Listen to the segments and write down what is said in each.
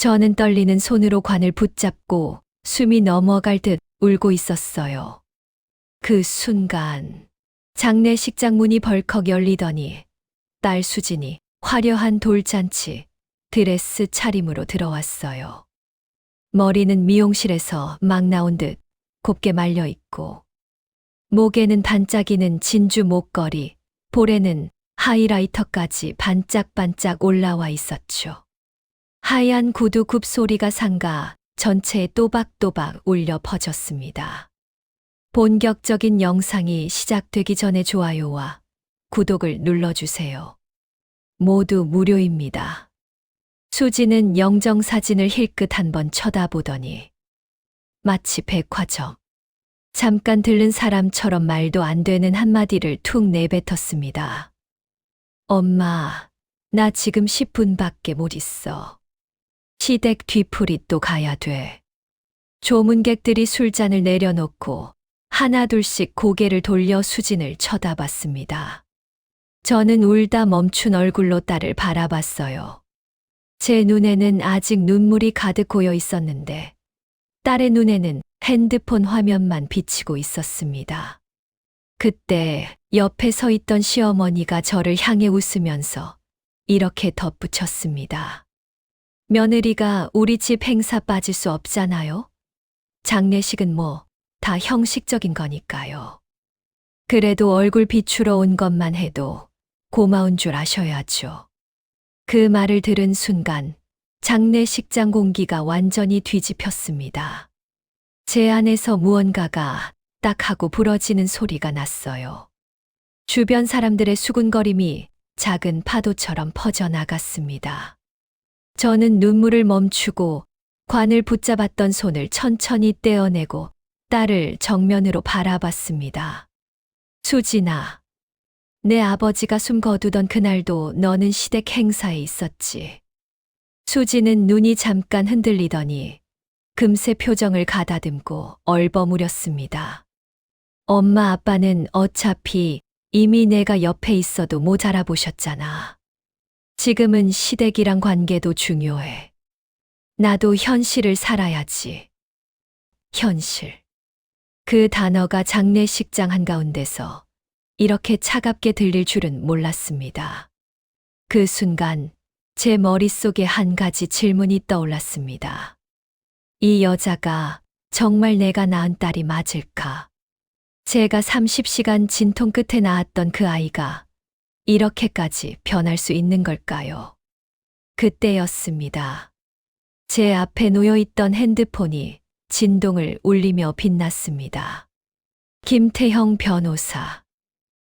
저는 떨리는 손으로 관을 붙잡고 숨이 넘어갈 듯 울고 있었어요. 그 순간 장례식장 문이 벌컥 열리더니 딸 수진이 화려한 돌잔치 드레스 차림으로 들어왔어요. 머리는 미용실에서 막 나온 듯 곱게 말려 있고, 목에는 반짝이는 진주 목걸이, 볼에는 하이라이터까지 반짝반짝 올라와 있었죠. 하얀 구두 굽소리가 상가 전체에 또박또박 울려 퍼졌습니다. 본격적인 영상이 시작되기 전에 좋아요와 구독을 눌러주세요. 모두 무료입니다. 수지는 영정사진을 힐끗 한번 쳐다보더니 마치 백화점. 잠깐 들른 사람처럼 말도 안 되는 한마디를 툭 내뱉었습니다. 엄마, 나 지금 10분밖에 못 있어. 시댁 뒤풀이 또 가야 돼. 조문객들이 술잔을 내려놓고 하나둘씩 고개를 돌려 수진을 쳐다봤습니다. 저는 울다 멈춘 얼굴로 딸을 바라봤어요. 제 눈에는 아직 눈물이 가득 고여 있었는데 딸의 눈에는 핸드폰 화면만 비치고 있었습니다. 그때 옆에 서 있던 시어머니가 저를 향해 웃으면서 이렇게 덧붙였습니다. 며느리가 우리 집 행사 빠질 수 없잖아요. 장례식은 뭐 다 형식적인 거니까요. 그래도 얼굴 비추러 온 것만 해도 고마운 줄 아셔야죠. 그 말을 들은 순간 장례식장 공기가 완전히 뒤집혔습니다. 제 안에서 무언가가 딱 하고 부러지는 소리가 났어요. 주변 사람들의 수군거림이 작은 파도처럼 퍼져나갔습니다. 저는 눈물을 멈추고 관을 붙잡았던 손을 천천히 떼어내고 딸을 정면으로 바라봤습니다. 수진아, 내 아버지가 숨 거두던 그날도 너는 시댁 행사에 있었지. 수지는 눈이 잠깐 흔들리더니 금세 표정을 가다듬고 얼버무렸습니다. 엄마 아빠는 어차피 이미 내가 옆에 있어도 못 알아보셨잖아. 지금은 시댁이랑 관계도 중요해. 나도 현실을 살아야지. 현실. 그 단어가 장례식장 한가운데서 이렇게 차갑게 들릴 줄은 몰랐습니다. 그 순간 제 머릿속에 한 가지 질문이 떠올랐습니다. 이 여자가 정말 내가 낳은 딸이 맞을까? 제가 30시간 진통 끝에 낳았던 그 아이가 이렇게까지 변할 수 있는 걸까요? 그때였습니다. 제 앞에 놓여있던 핸드폰이 진동을 울리며 빛났습니다. 김태형 변호사.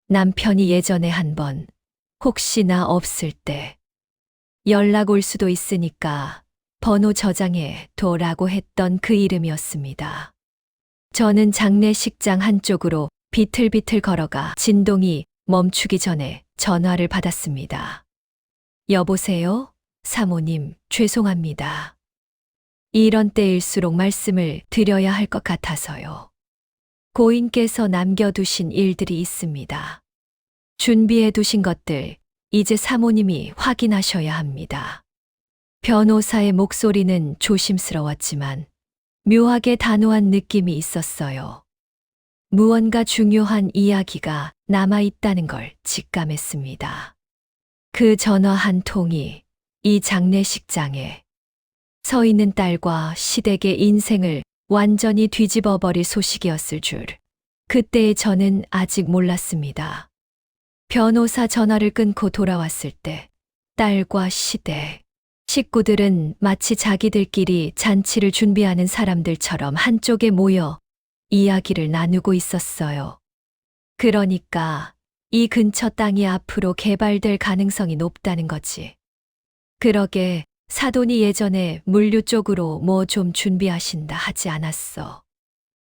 남편이 예전에 한번 혹시나 없을 때 연락 올 수도 있으니까 번호 저장해 둬라고 했던 그 이름이었습니다. 저는 장례식장 한쪽으로 비틀비틀 걸어가 진동이 멈추기 전에 전화를 받았습니다. 여보세요? 사모님, 죄송합니다. 이런 때일수록 말씀을 드려야 할 것 같아서요. 고인께서 남겨두신 일들이 있습니다. 준비해 두신 것들 이제 사모님이 확인하셔야 합니다. 변호사의 목소리는 조심스러웠지만 묘하게 단호한 느낌이 있었어요. 무언가 중요한 이야기가 남아있다는 걸 직감했습니다. 그 전화 한 통이 이 장례식장에 서 있는 딸과 시댁의 인생을 완전히 뒤집어 버릴 소식이었을 줄 그때의 저는 아직 몰랐습니다. 변호사 전화를 끊고 돌아왔을 때 딸과 시댁, 식구들은 마치 자기들끼리 잔치를 준비하는 사람들처럼 한쪽에 모여 이야기를 나누고 있었어요. 그러니까 이 근처 땅이 앞으로 개발될 가능성이 높다는 거지. 그러게 사돈이 예전에 물류 쪽으로 뭐 좀 준비하신다 하지 않았어.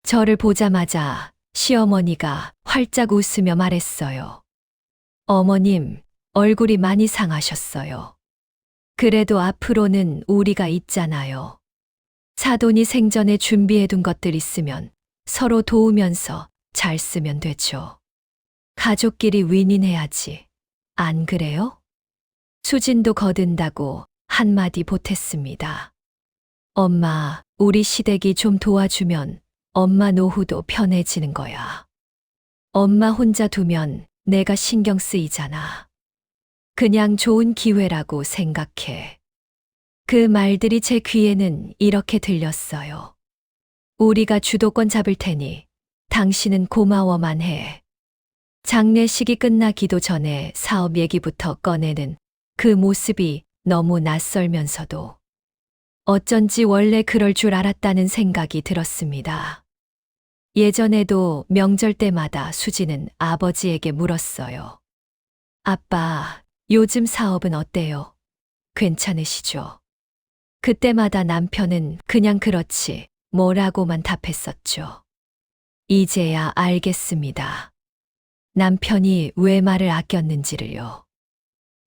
저를 보자마자 시어머니가 활짝 웃으며 말했어요. 어머님, 얼굴이 많이 상하셨어요. 그래도 앞으로는 우리가 있잖아요. 사돈이 생전에 준비해둔 것들 있으면 서로 도우면서 잘 쓰면 되죠. 가족끼리 윈윈해야지. 안 그래요? 수진도 거든다고 한마디 보탰습니다. 엄마, 우리 시댁이 좀 도와주면 엄마 노후도 편해지는 거야. 엄마 혼자 두면 내가 신경 쓰이잖아. 그냥 좋은 기회라고 생각해. 그 말들이 제 귀에는 이렇게 들렸어요. 우리가 주도권 잡을 테니 당신은 고마워만 해. 장례식이 끝나기도 전에 사업 얘기부터 꺼내는 그 모습이 너무 낯설면서도 어쩐지 원래 그럴 줄 알았다는 생각이 들었습니다. 예전에도 명절 때마다 수지는 아버지에게 물었어요. 아빠, 요즘 사업은 어때요? 괜찮으시죠? 그때마다 남편은 그냥 그렇지 뭐라고만 답했었죠. 이제야 알겠습니다. 남편이 왜 말을 아꼈는지를요.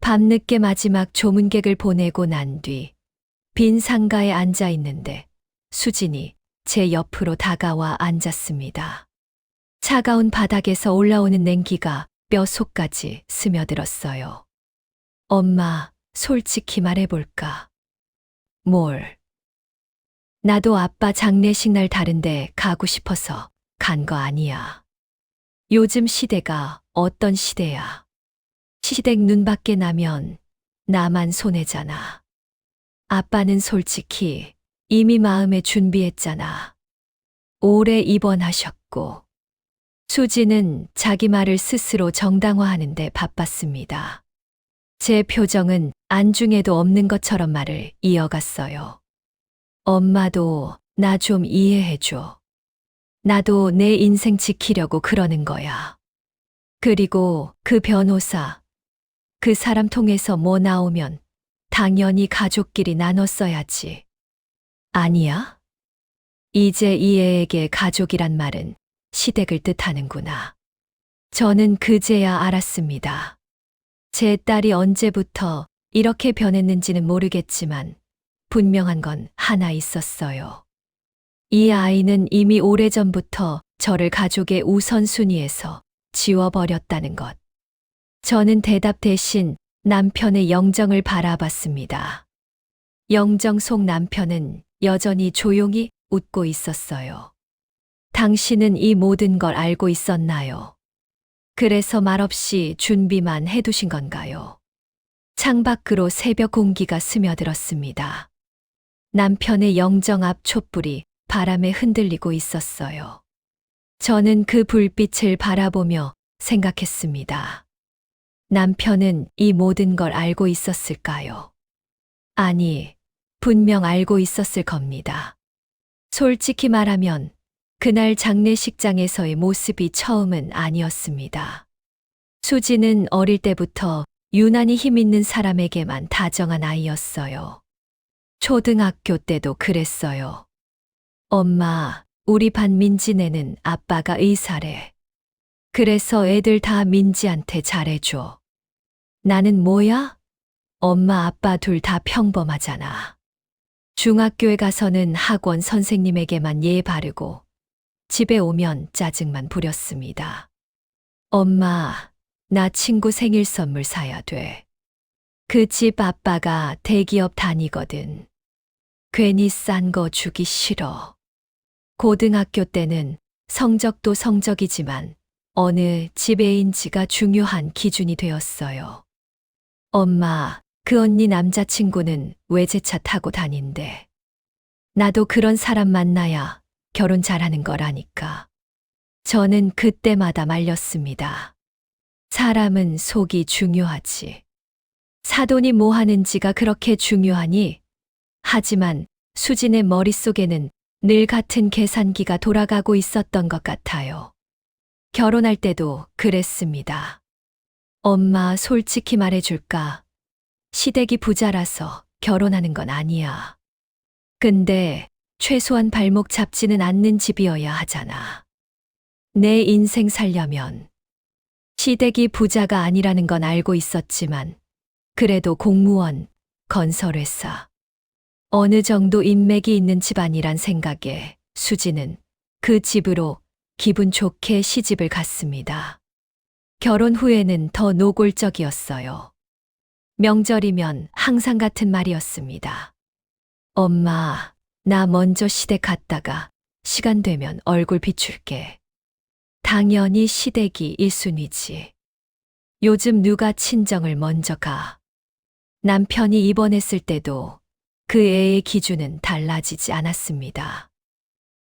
밤늦게 마지막 조문객을 보내고 난 뒤 빈 상가에 앉아 있는데 수진이 제 옆으로 다가와 앉았습니다. 차가운 바닥에서 올라오는 냉기가 뼛속까지 스며들었어요. 엄마, 솔직히 말해볼까? 뭘? 나도 아빠 장례식 날 다른데 가고 싶어서 간 거 아니야. 요즘 시대가 어떤 시대야? 시댁 눈 밖에 나면 나만 손해잖아. 아빠는 솔직히 이미 마음에 준비했잖아. 오래 입원하셨고. 수지는 자기 말을 스스로 정당화하는데 바빴습니다. 제 표정은 안중에도 없는 것처럼 말을 이어갔어요. 엄마도 나 좀 이해해줘. 나도 내 인생 지키려고 그러는 거야. 그리고 그 변호사, 그 사람 통해서 뭐 나오면 당연히 가족끼리 나눴어야지. 아니야? 이제 이 애에게 가족이란 말은 시댁을 뜻하는구나. 저는 그제야 알았습니다. 제 딸이 언제부터 이렇게 변했는지는 모르겠지만 분명한 건 하나 있었어요. 이 아이는 이미 오래전부터 저를 가족의 우선순위에서 지워버렸다는 것. 저는 대답 대신 남편의 영정을 바라봤습니다. 영정 속 남편은 여전히 조용히 웃고 있었어요. 당신은 이 모든 걸 알고 있었나요? 그래서 말없이 준비만 해두신 건가요? 창밖으로 새벽 공기가 스며들었습니다. 남편의 영정 앞 촛불이 바람에 흔들리고 있었어요. 저는 그 불빛을 바라보며 생각했습니다. 남편은 이 모든 걸 알고 있었을까요? 아니, 분명 알고 있었을 겁니다. 솔직히 말하면 그날 장례식장에서의 모습이 처음은 아니었습니다. 수지는 어릴 때부터 유난히 힘 있는 사람에게만 다정한 아이였어요. 초등학교 때도 그랬어요. 엄마, 우리 반 민지네는 아빠가 의사래. 그래서 애들 다 민지한테 잘해줘. 나는 뭐야? 엄마 아빠 둘 다 평범하잖아. 중학교에 가서는 학원 선생님에게만 예 바르고 집에 오면 짜증만 부렸습니다. 엄마, 나 친구 생일 선물 사야 돼. 그 집 아빠가 대기업 다니거든. 괜히 싼 거 주기 싫어. 고등학교 때는 성적도 성적이지만 어느 집 애인지가 중요한 기준이 되었어요. 엄마, 그 언니 남자친구는 외제차 타고 다닌대. 나도 그런 사람 만나야 결혼 잘하는 거라니까. 저는 그때마다 말렸습니다. 사람은 속이 중요하지. 사돈이 뭐 하는지가 그렇게 중요하니? 하지만 수진의 머릿속에는 늘 같은 계산기가 돌아가고 있었던 것 같아요. 결혼할 때도 그랬습니다. 엄마, 솔직히 말해줄까? 시댁이 부자라서 결혼하는 건 아니야. 근데 최소한 발목 잡지는 않는 집이어야 하잖아. 내 인생 살려면 시댁이 부자가 아니라는 건 알고 있었지만 그래도 공무원, 건설회사, 어느 정도 인맥이 있는 집안이란 생각에 수지는 그 집으로 기분 좋게 시집을 갔습니다. 결혼 후에는 더 노골적이었어요. 명절이면 항상 같은 말이었습니다. 엄마, 나 먼저 시댁 갔다가 시간 되면 얼굴 비출게. 당연히 시댁이 1순위지. 요즘 누가 친정을 먼저 가. 남편이 입원했을 때도 그 애의 기준은 달라지지 않았습니다.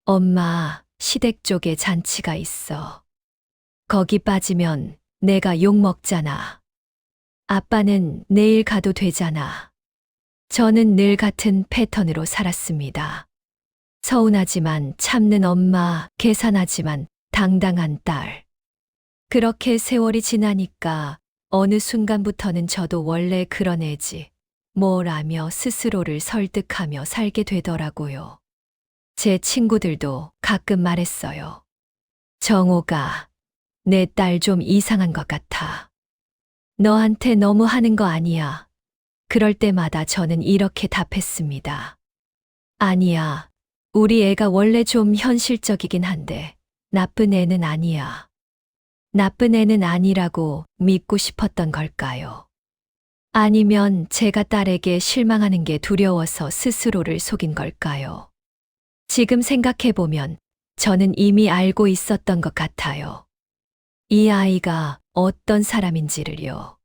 엄마, 시댁 쪽에 잔치가 있어. 거기 빠지면 내가 욕 먹잖아. 아빠는 내일 가도 되잖아. 저는 늘 같은 패턴으로 살았습니다. 서운하지만 참는 엄마, 계산하지만 당당한 딸. 그렇게 세월이 지나니까 어느 순간부터는 저도 원래 그런 애지. 뭐라며 스스로를 설득하며 살게 되더라고요. 제 친구들도 가끔 말했어요. 정호가, 내 딸 좀 이상한 것 같아. 너한테 너무 하는 거 아니야. 그럴 때마다 저는 이렇게 답했습니다. 아니야. 우리 애가 원래 좀 현실적이긴 한데 나쁜 애는 아니야. 나쁜 애는 아니라고 믿고 싶었던 걸까요? 아니면 제가 딸에게 실망하는 게 두려워서 스스로를 속인 걸까요? 지금 생각해보면 저는 이미 알고 있었던 것 같아요. 이 아이가 어떤 사람인지를요.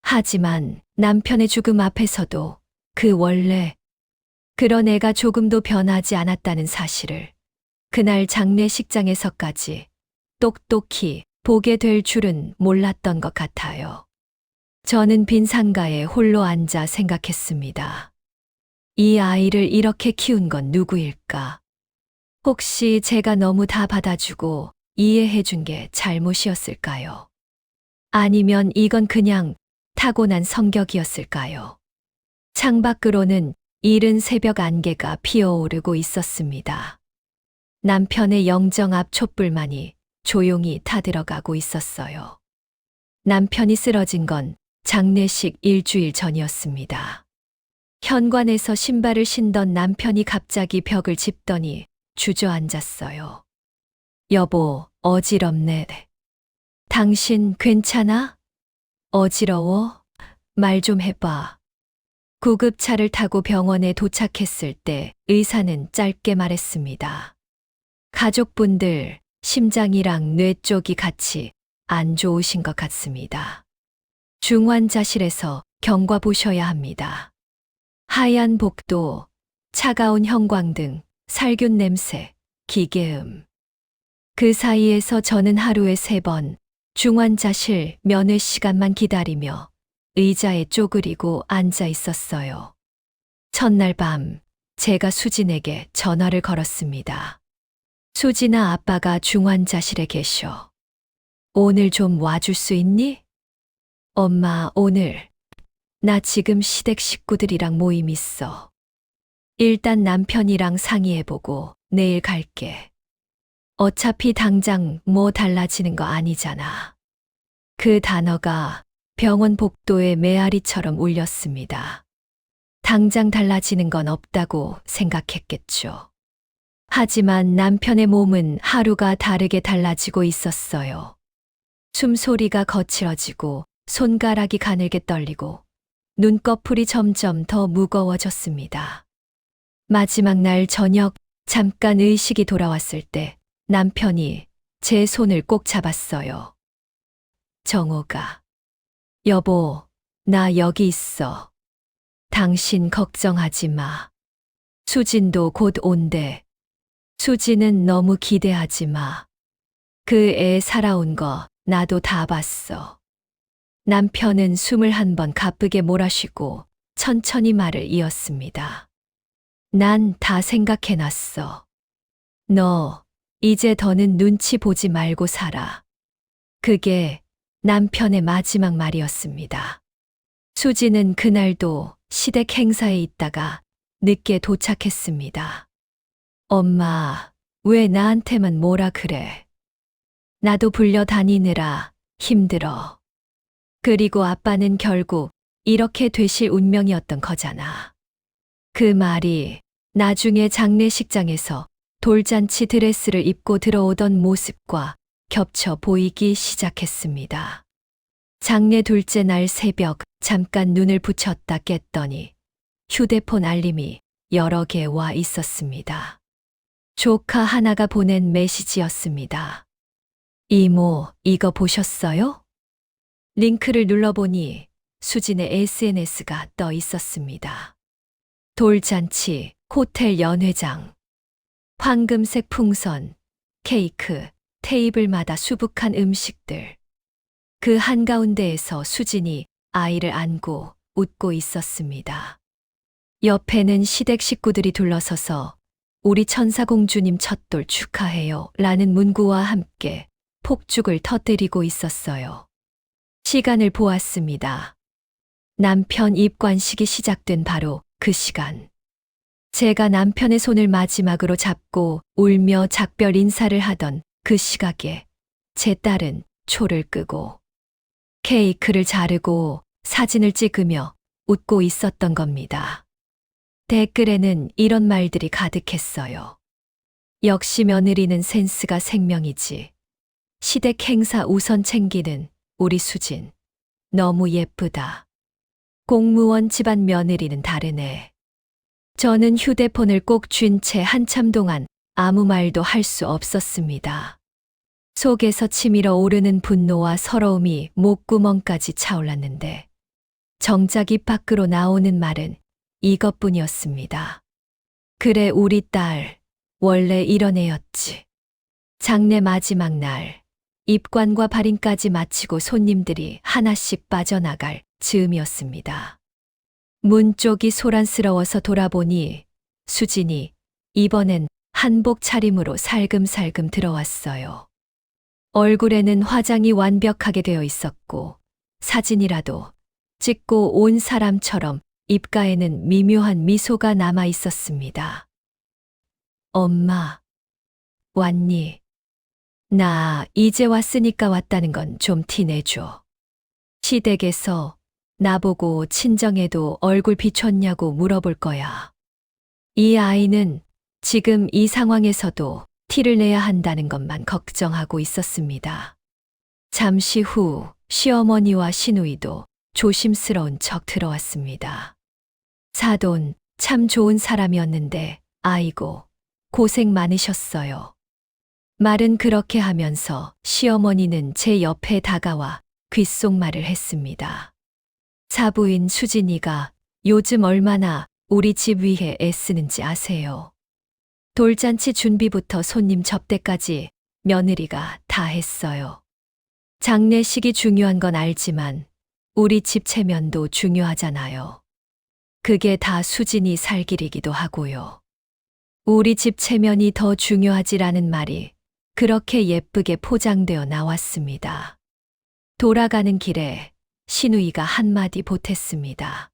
하지만 남편의 죽음 앞에서도 그 원래 그런 애가 조금도 변하지 않았다는 사실을 그날 장례식장에서까지 똑똑히 보게 될 줄은 몰랐던 것 같아요. 저는 빈 상가에 홀로 앉아 생각했습니다. 이 아이를 이렇게 키운 건 누구일까? 혹시 제가 너무 다 받아주고 이해해준 게 잘못이었을까요? 아니면 이건 그냥 타고난 성격이었을까요? 창밖으로는 이른 새벽 안개가 피어오르고 있었습니다. 남편의 영정 앞 촛불만이 조용히 타들어가고 있었어요. 남편이 쓰러진 건 장례식 일주일 전이었습니다. 현관에서 신발을 신던 남편이 갑자기 벽을 짚더니 주저앉았어요. 여보, 어지럽네. 당신 괜찮아? 어지러워? 말 좀 해봐. 구급차를 타고 병원에 도착했을 때 의사는 짧게 말했습니다. 가족분들, 심장이랑 뇌 쪽이 같이 안 좋으신 것 같습니다. 중환자실에서 경과 보셔야 합니다. 하얀 복도, 차가운 형광등, 살균 냄새, 기계음. 그 사이에서 저는 하루에 3번 중환자실 면회 시간만 기다리며 의자에 쪼그리고 앉아 있었어요. 첫날 밤 제가 수진에게 전화를 걸었습니다. 수진아, 아빠가 중환자실에 계셔. 오늘 좀 와줄 수 있니? 엄마, 오늘 나 지금 시댁 식구들이랑 모임 있어. 일단 남편이랑 상의해보고 내일 갈게. 어차피 당장 뭐 달라지는 거 아니잖아. 그 단어가 병원 복도의 메아리처럼 울렸습니다. 당장 달라지는 건 없다고 생각했겠죠. 하지만 남편의 몸은 하루가 다르게 달라지고 있었어요. 숨소리가 거칠어지고 손가락이 가늘게 떨리고 눈꺼풀이 점점 더 무거워졌습니다. 마지막 날 저녁 잠깐 의식이 돌아왔을 때 남편이 제 손을 꼭 잡았어요. 정호가, 여보, 나 여기 있어. 당신 걱정하지 마. 수진도 곧 온대. 수진은 너무 기대하지 마. 그 애 살아온 거 나도 다 봤어. 남편은 숨을 한 번 가쁘게 몰아쉬고 천천히 말을 이었습니다. 난 다 생각해놨어. 너 이제 더는 눈치 보지 말고 살아. 그게 남편의 마지막 말이었습니다. 수지는 그날도 시댁 행사에 있다가 늦게 도착했습니다. 엄마, 왜 나한테만 뭐라 그래? 나도 불려다니느라 힘들어. 그리고 아빠는 결국 이렇게 되실 운명이었던 거잖아. 그 말이 나중에 장례식장에서 돌잔치 드레스를 입고 들어오던 모습과 겹쳐 보이기 시작했습니다. 장례 둘째 날 새벽 잠깐 눈을 붙였다 깼더니 휴대폰 알림이 여러 개 와 있었습니다. 조카 하나가 보낸 메시지였습니다. 이모, 이거 보셨어요? 링크를 눌러보니 수진의 SNS가 떠 있었습니다. 돌잔치, 호텔 연회장, 황금색 풍선, 케이크, 테이블마다 수북한 음식들. 그 한가운데에서 수진이 아이를 안고 웃고 있었습니다. 옆에는 시댁 식구들이 둘러서서 우리 천사공주님 첫돌 축하해요 라는 문구와 함께 폭죽을 터뜨리고 있었어요. 시간을 보았습니다. 남편 입관식이 시작된 바로 그 시간. 제가 남편의 손을 마지막으로 잡고 울며 작별 인사를 하던 그 시각에 제 딸은 초를 끄고 케이크를 자르고 사진을 찍으며 웃고 있었던 겁니다. 댓글에는 이런 말들이 가득했어요. 역시 며느리는 센스가 생명이지. 시댁 행사 우선 챙기는 우리 수진. 너무 예쁘다. 공무원 집안 며느리는 다르네. 저는 휴대폰을 꼭 쥔 채 한참 동안 아무 말도 할 수 없었습니다. 속에서 치밀어 오르는 분노와 서러움이 목구멍까지 차올랐는데 정작 입 밖으로 나오는 말은 이것뿐이었습니다. 그래, 우리 딸, 원래 이런 애였지. 장례 마지막 날, 입관과 발인까지 마치고 손님들이 하나씩 빠져나갈 즈음이었습니다. 문 쪽이 소란스러워서 돌아보니 수진이 이번엔 한복 차림으로 살금살금 들어왔어요. 얼굴에는 화장이 완벽하게 되어 있었고 사진이라도 찍고 온 사람처럼 입가에는 미묘한 미소가 남아 있었습니다. 엄마, 왔니? 나 이제 왔으니까 왔다는 건 좀 티내줘. 시댁에서 나보고 친정에도 얼굴 비췄냐고 물어볼 거야. 이 아이는 지금 이 상황에서도 티를 내야 한다는 것만 걱정하고 있었습니다. 잠시 후 시어머니와 시누이도 조심스러운 척 들어왔습니다. 사돈, 참 좋은 사람이었는데, 아이고, 고생 많으셨어요. 말은 그렇게 하면서 시어머니는 제 옆에 다가와 귓속말을 했습니다. 사부인 수진이가 요즘 얼마나 우리 집 위해 애쓰는지 아세요? 돌잔치 준비부터 손님 접대까지 며느리가 다 했어요. 장례식이 중요한 건 알지만 우리 집 체면도 중요하잖아요. 그게 다 수진이 살 길이기도 하고요. 우리 집 체면이 더 중요하지라는 말이 그렇게 예쁘게 포장되어 나왔습니다. 돌아가는 길에 시누이가 한마디 보탰습니다.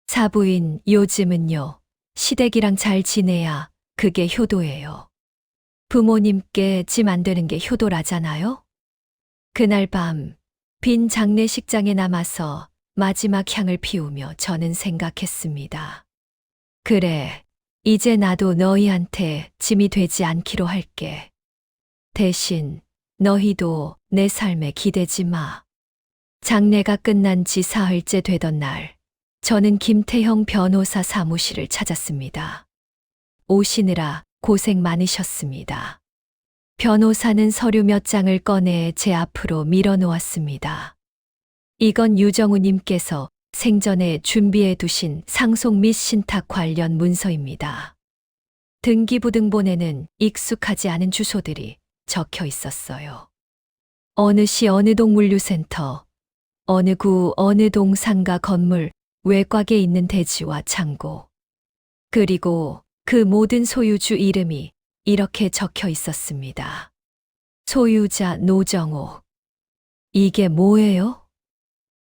사부인, 요즘은요, 시댁이랑 잘 지내야 그게 효도예요. 부모님께 짐 안 되는 게 효도라잖아요? 그날 밤, 빈 장례식장에 남아서 마지막 향을 피우며 저는 생각했습니다. 그래, 이제 나도 너희한테 짐이 되지 않기로 할게. 대신 너희도 내 삶에 기대지 마. 장례가 끝난 지 사흘째 되던 날, 저는 김태형 변호사 사무실을 찾았습니다. 오시느라 고생 많으셨습니다. 변호사는 서류 몇 장을 꺼내 제 앞으로 밀어놓았습니다. 이건 유정우님께서 생전에 준비해 두신 상속 및 신탁 관련 문서입니다. 등기부등본에는 익숙하지 않은 주소들이 적혀 있었어요. 어느 시 어느 동 물류센터, 어느 구 어느 동 상가 건물 외곽에 있는 대지와 창고. 그리고 그 모든 소유주 이름이 이렇게 적혀 있었습니다. 소유자 노정호. 이게 뭐예요?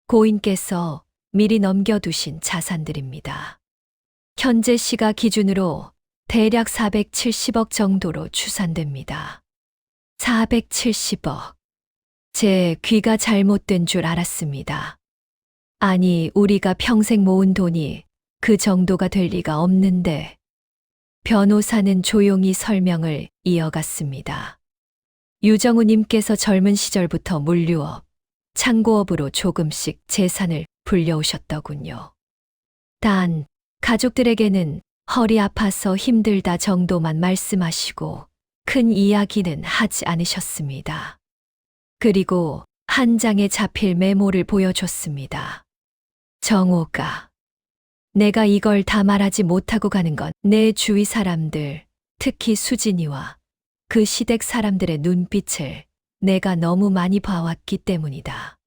고인께서 미리 넘겨두신 자산들입니다. 현재 시가 기준으로 대략 470억 정도로 추산됩니다. 470억. 제 귀가 잘못된 줄 알았습니다. 아니, 우리가 평생 모은 돈이 그 정도가 될 리가 없는데. 변호사는 조용히 설명을 이어갔습니다. 유정우님께서 젊은 시절부터 물류업, 창고업으로 조금씩 재산을 불려오셨더군요. 단, 가족들에게는 허리 아파서 힘들다 정도만 말씀하시고 큰 이야기는 하지 않으셨습니다. 그리고 한 장의 자필 메모를 보여줬습니다. 정호가. 내가 이걸 다 말하지 못하고 가는 건 내 주위 사람들, 특히 수진이와 그 시댁 사람들의 눈빛을 내가 너무 많이 봐왔기 때문이다.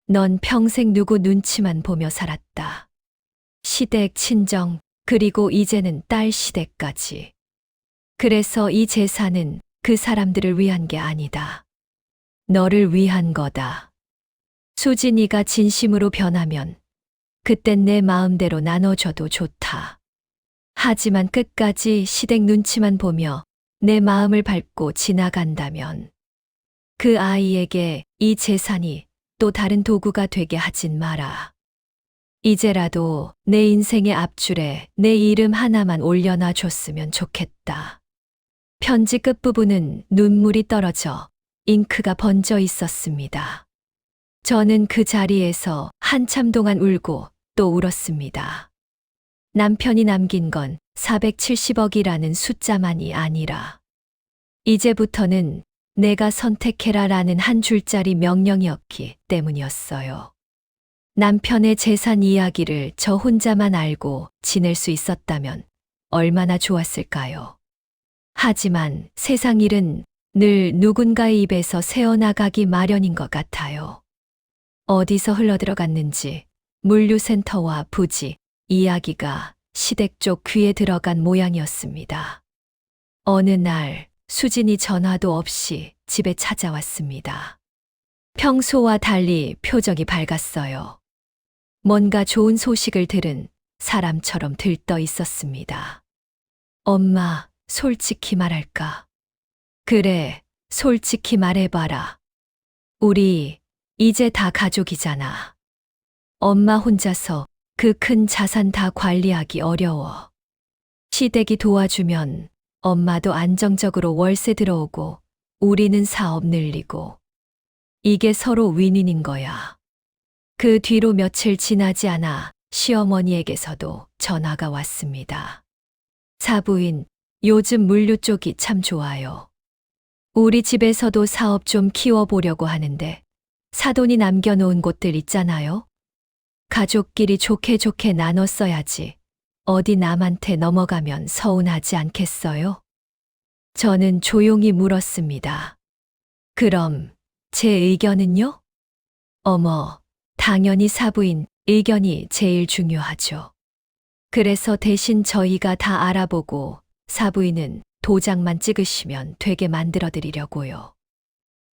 넌 평생 누구 눈치만 보며 살았다. 시댁, 친정, 그리고 이제는 딸 시댁까지. 그래서 이 재산은 그 사람들을 위한 게 아니다. 너를 위한 거다. 수진이가 진심으로 변하면 그땐 내 마음대로 나눠줘도 좋다. 하지만 끝까지 시댁 눈치만 보며 내 마음을 밟고 지나간다면 그 아이에게 이 재산이 또 다른 도구가 되게 하진 마라. 이제라도 내 인생의 앞줄에 내 이름 하나만 올려놔 줬으면 좋겠다. 편지 끝부분은 눈물이 떨어져 잉크가 번져 있었습니다. 저는 그 자리에서 한참 동안 울고 또 울었습니다. 남편이 남긴 건 470억이라는 숫자만이 아니라 이제부터는 내가 선택해라라는 한 줄짜리 명령이었기 때문이었어요. 남편의 재산 이야기를 저 혼자만 알고 지낼 수 있었다면 얼마나 좋았을까요? 하지만 세상 일은 늘 누군가의 입에서 새어나가기 마련인 것 같아요. 어디서 흘러들어갔는지 물류센터와 부지 이야기가 시댁 쪽 귀에 들어간 모양이었습니다. 어느 날 수진이 전화도 없이 집에 찾아왔습니다. 평소와 달리 표정이 밝았어요. 뭔가 좋은 소식을 들은 사람처럼 들떠 있었습니다. 엄마, 솔직히 말할까? 그래, 솔직히 말해봐라. 우리 이제 다 가족이잖아. 엄마 혼자서 그 큰 자산 다 관리하기 어려워. 시댁이 도와주면 엄마도 안정적으로 월세 들어오고 우리는 사업 늘리고. 이게 서로 윈윈인 거야. 그 뒤로 며칠 지나지 않아 시어머니에게서도 전화가 왔습니다. 사부인, 요즘 물류 쪽이 참 좋아요. 우리 집에서도 사업 좀 키워보려고 하는데 사돈이 남겨놓은 곳들 있잖아요. 가족끼리 좋게 좋게 나눠 써야지. 어디 남한테 넘어가면 서운하지 않겠어요? 저는 조용히 물었습니다. 그럼 제 의견은요? 어머, 당연히 사부인 의견이 제일 중요하죠. 그래서 대신 저희가 다 알아보고 사부인은 도장만 찍으시면 되게 만들어 드리려고요.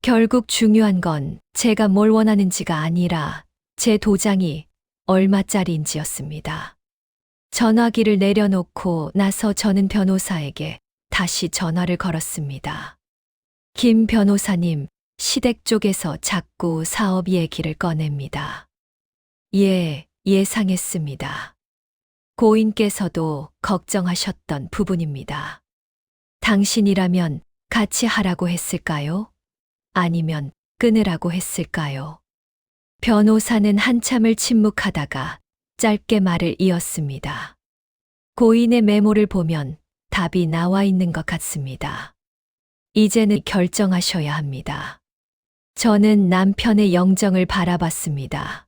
결국 중요한 건 제가 뭘 원하는지가 아니라 제 도장이 얼마짜리인지였습니다. 전화기를 내려놓고 나서 저는 변호사에게 다시 전화를 걸었습니다. 김 변호사님, 시댁 쪽에서 자꾸 사업 얘기를 꺼냅니다. 예, 예상했습니다. 고인께서도 걱정하셨던 부분입니다. 당신이라면 같이 하라고 했을까요? 아니면 끊으라고 했을까요? 변호사는 한참을 침묵하다가 짧게 말을 이었습니다. 고인의 메모를 보면 답이 나와 있는 것 같습니다. 이제는 결정하셔야 합니다. 저는 남편의 영정을 바라봤습니다.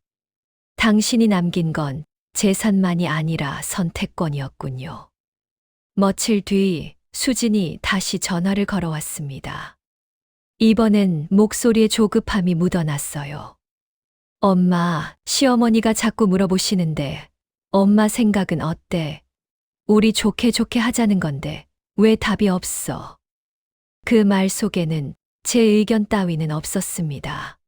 당신이 남긴 건 재산만이 아니라 선택권이었군요. 며칠 뒤 수진이 다시 전화를 걸어왔습니다. 이번엔 목소리에 조급함이 묻어났어요. 엄마, 시어머니가 자꾸 물어보시는데 엄마 생각은 어때? 우리 좋게 좋게 하자는 건데 왜 답이 없어? 그 말 속에는 제 의견 따위는 없었습니다.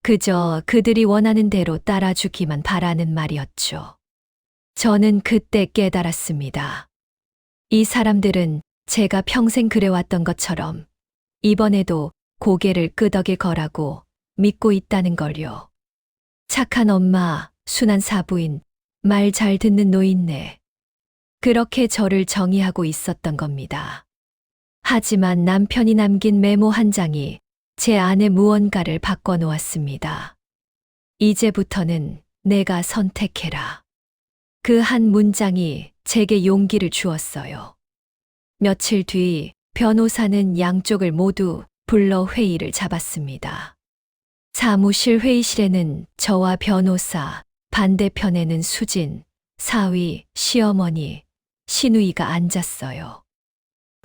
그저 그들이 원하는 대로 따라주기만 바라는 말이었죠. 저는 그때 깨달았습니다. 이 사람들은 제가 평생 그래왔던 것처럼 이번에도 고개를 끄덕일 거라고 믿고 있다는 걸요. 착한 엄마, 순한 사부인, 말 잘 듣는 노인네. 그렇게 저를 정의하고 있었던 겁니다. 하지만 남편이 남긴 메모 한 장이 제 안에 무언가를 바꿔놓았습니다. 이제부터는 내가 선택해라. 그 한 문장이 제게 용기를 주었어요. 며칠 뒤 변호사는 양쪽을 모두 불러 회의를 잡았습니다. 사무실 회의실에는 저와 변호사, 반대편에는 수진, 사위, 시어머니, 시누이가 앉았어요.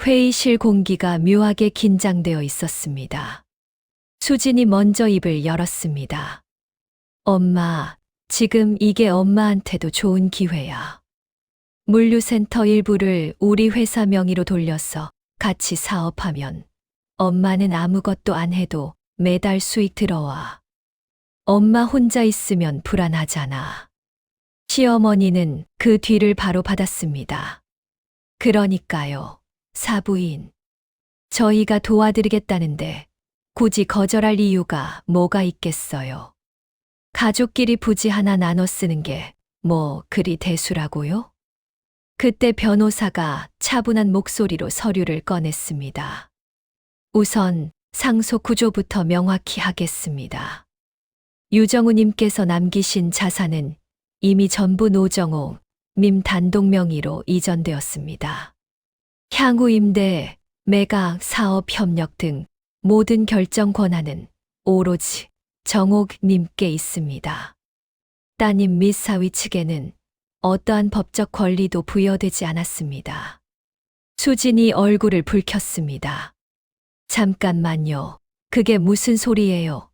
회의실 공기가 묘하게 긴장되어 있었습니다. 수진이 먼저 입을 열었습니다. 엄마, 지금 이게 엄마한테도 좋은 기회야. 물류센터 일부를 우리 회사 명의로 돌려서 같이 사업하면 엄마는 아무것도 안 해도 매달 수익 들어와. 엄마 혼자 있으면 불안하잖아. 시어머니는 그 뒤를 바로 받았습니다. 그러니까요, 사부인. 저희가 도와드리겠다는데 굳이 거절할 이유가 뭐가 있겠어요. 가족끼리 부지 하나 나눠 쓰는 게 뭐 그리 대수라고요? 그때 변호사가 차분한 목소리로 서류를 꺼냈습니다. 우선 상속 구조부터 명확히 하겠습니다. 유정우님께서 남기신 자산은 이미 전부 노정호 님 단독 명의로 이전되었습니다. 향후 임대, 매각, 사업 협력 등 모든 결정 권한은 오로지 정옥 님께 있습니다. 따님 및 사위 측에는 어떠한 법적 권리도 부여되지 않았습니다. 수진이 얼굴을 붉혔습니다. 잠깐만요. 그게 무슨 소리예요?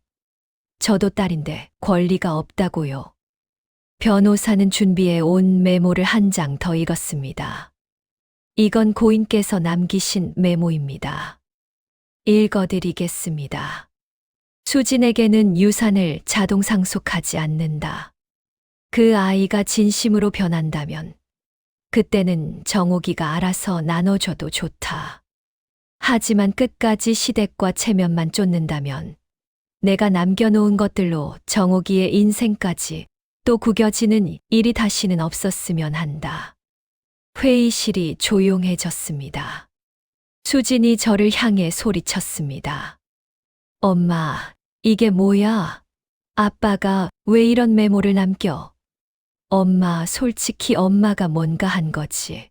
저도 딸인데 권리가 없다고요. 변호사는 준비해 온 메모를 한 장 더 읽었습니다. 이건 고인께서 남기신 메모입니다. 읽어드리겠습니다. 수진에게는 유산을 자동 상속하지 않는다. 그 아이가 진심으로 변한다면 그때는 정옥이가 알아서 나눠줘도 좋다. 하지만 끝까지 시댁과 체면만 쫓는다면 내가 남겨놓은 것들로 정옥이의 인생까지 또 구겨지는 일이 다시는 없었으면 한다. 회의실이 조용해졌습니다. 수진이 저를 향해 소리쳤습니다. 엄마, 이게 뭐야? 아빠가 왜 이런 메모를 남겨? 엄마, 솔직히 엄마가 뭔가 한 거지.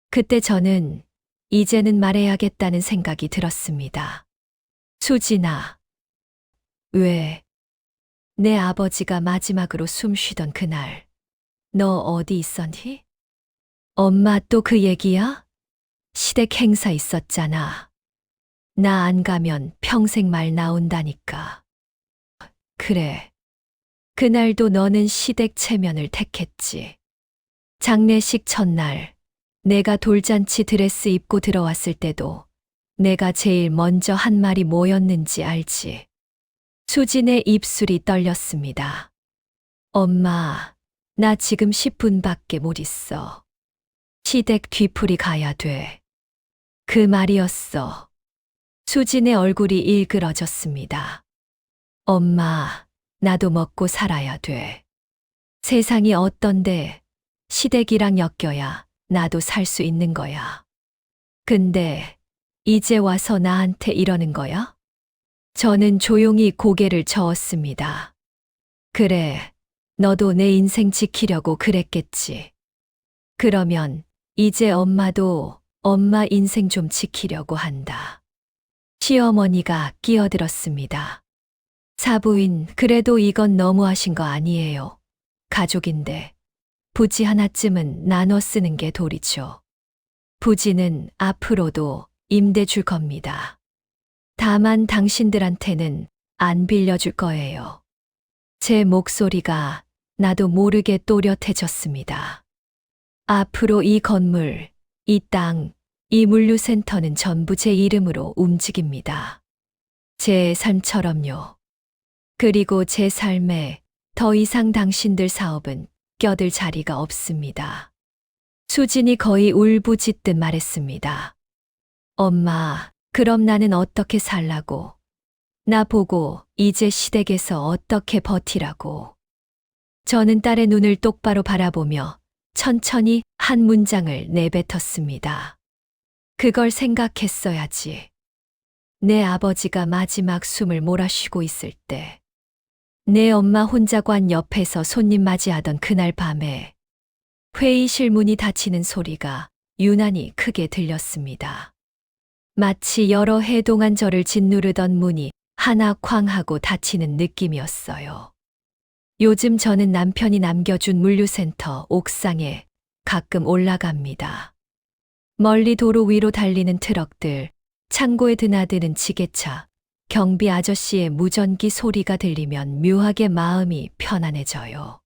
그때 저는 이제는 말해야겠다는 생각이 들었습니다. 수진아, 왜? 내 아버지가 마지막으로 숨 쉬던 그날, 너 어디 있었니? 엄마 또 그 얘기야? 시댁 행사 있었잖아. 나 안 가면 평생 말 나온다니까. 그래. 그날도 너는 시댁 체면을 택했지. 장례식 첫날, 내가 돌잔치 드레스 입고 들어왔을 때도 내가 제일 먼저 한 말이 뭐였는지 알지? 수진의 입술이 떨렸습니다. 엄마, 나 지금 10분밖에 못 있어. 시댁 뒤풀이 가야 돼. 그 말이었어. 수진의 얼굴이 일그러졌습니다. 엄마, 나도 먹고 살아야 돼. 세상이 어떤데 시댁이랑 엮여야 나도 살 수 있는 거야. 근데 이제 와서 나한테 이러는 거야? 저는 조용히 고개를 저었습니다. 그래, 너도 내 인생 지키려고 그랬겠지. 그러면 이제 엄마도 엄마 인생 좀 지키려고 한다. 시어머니가 끼어들었습니다. 사부인, 그래도 이건 너무하신 거 아니에요. 가족인데 부지 하나쯤은 나눠 쓰는 게 도리죠. 부지는 앞으로도 임대 줄 겁니다. 다만 당신들한테는 안 빌려줄 거예요. 제 목소리가 나도 모르게 또렷해졌습니다. 앞으로 이 건물, 이 땅, 이 물류센터는 전부 제 이름으로 움직입니다. 제 삶처럼요. 그리고 제 삶에 더 이상 당신들 사업은 껴들 자리가 없습니다. 수진이 거의 울부짖듯 말했습니다. 엄마, 그럼 나는 어떻게 살라고? 나 보고 이제 시댁에서 어떻게 버티라고? 저는 딸의 눈을 똑바로 바라보며 천천히 한 문장을 내뱉었습니다. 그걸 생각했어야지. 내 아버지가 마지막 숨을 몰아쉬고 있을 때, 내 엄마 혼자 관 옆에서 손님 맞이하던 그날 밤에 회의실 문이 닫히는 소리가 유난히 크게 들렸습니다. 마치 여러 해 동안 저를 짓누르던 문이 하나 쾅 하고 닫히는 느낌이었어요. 요즘 저는 남편이 남겨준 물류센터 옥상에 가끔 올라갑니다. 멀리 도로 위로 달리는 트럭들, 창고에 드나드는 지게차, 경비 아저씨의 무전기 소리가 들리면 묘하게 마음이 편안해져요.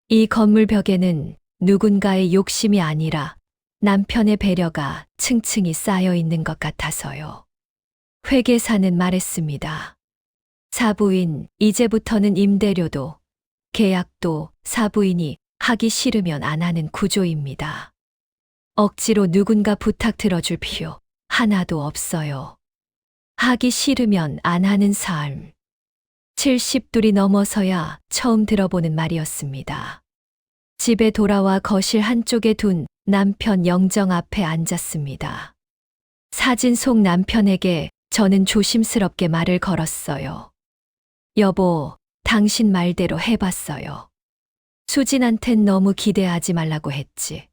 이 건물 벽에는 누군가의 욕심이 아니라 남편의 배려가 층층이 쌓여 있는 것 같아서요. 회계사는 말했습니다. 사부인, 이제부터는 임대료도, 계약도 사부인이 하기 싫으면 안 하는 구조입니다. 억지로 누군가 부탁 들어줄 필요 하나도 없어요. 하기 싫으면 안 하는 삶. 70둘이 넘어서야 처음 들어보는 말이었습니다. 집에 돌아와 거실 한쪽에 둔 남편 영정 앞에 앉았습니다. 사진 속 남편에게 저는 조심스럽게 말을 걸었어요. 여보, 당신 말대로 해봤어요. 수진한텐 너무 기대하지 말라고 했지.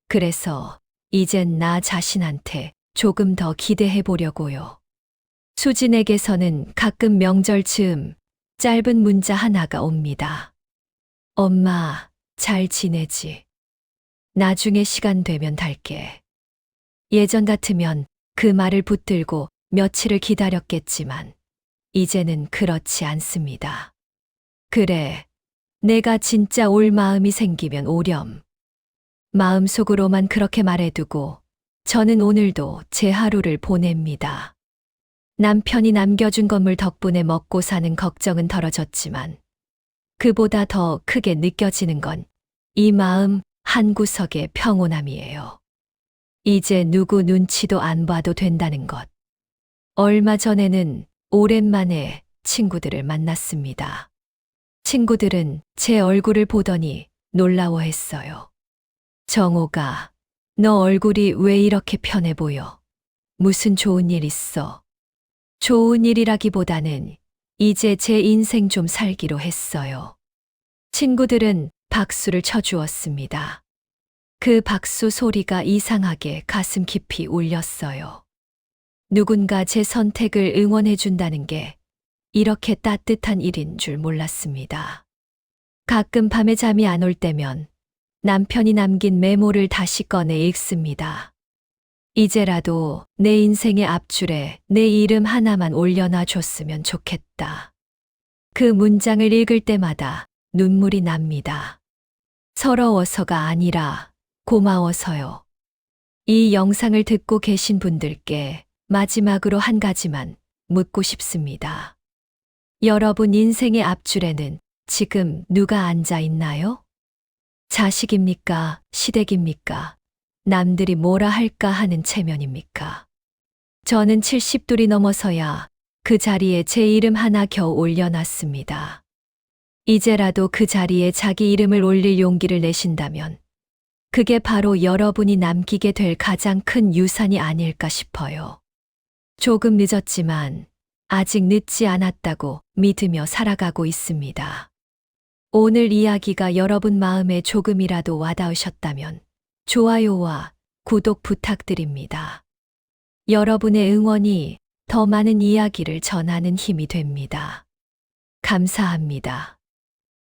그래서 이젠 나 자신한테 조금 더 기대해 보려고요. 수진에게서는 가끔 명절 즈음 짧은 문자 하나가 옵니다. 엄마, 잘 지내지? 나중에 시간 되면 달게. 예전 같으면 그 말을 붙들고 며칠을 기다렸겠지만 이제는 그렇지 않습니다. 그래, 내가 진짜 올 마음이 생기면 오렴. 마음속으로만 그렇게 말해두고 저는 오늘도 제 하루를 보냅니다. 남편이 남겨준 건물 덕분에 먹고 사는 걱정은 덜어졌지만 그보다 더 크게 느껴지는 건 이 마음 한구석의 평온함이에요. 이제 누구 눈치도 안 봐도 된다는 것. 얼마 전에는 오랜만에 친구들을 만났습니다. 친구들은 제 얼굴을 보더니 놀라워했어요. 정호가, 너 얼굴이 왜 이렇게 편해 보여? 무슨 좋은 일 있어? 좋은 일이라기보다는 이제 제 인생 좀 살기로 했어요. 친구들은 박수를 쳐주었습니다. 그 박수 소리가 이상하게 가슴 깊이 울렸어요. 누군가 제 선택을 응원해 준다는 게 이렇게 따뜻한 일인 줄 몰랐습니다. 가끔 밤에 잠이 안 올 때면 남편이 남긴 메모를 다시 꺼내 읽습니다. 이제라도 내 인생의 앞줄에 내 이름 하나만 올려놔 줬으면 좋겠다. 그 문장을 읽을 때마다 눈물이 납니다. 서러워서가 아니라 고마워서요. 이 영상을 듣고 계신 분들께 마지막으로 한 가지만 묻고 싶습니다. 여러분 인생의 앞줄에는 지금 누가 앉아 있나요? 자식입니까? 시댁입니까? 남들이 뭐라 할까 하는 체면입니까? 저는 70둘이 넘어서야 그 자리에 제 이름 하나 겨우 올려놨습니다. 이제라도 그 자리에 자기 이름을 올릴 용기를 내신다면 그게 바로 여러분이 남기게 될 가장 큰 유산이 아닐까 싶어요. 조금 늦었지만 아직 늦지 않았다고 믿으며 살아가고 있습니다. 오늘 이야기가 여러분 마음에 조금이라도 와닿으셨다면 좋아요와 구독 부탁드립니다. 여러분의 응원이 더 많은 이야기를 전하는 힘이 됩니다. 감사합니다.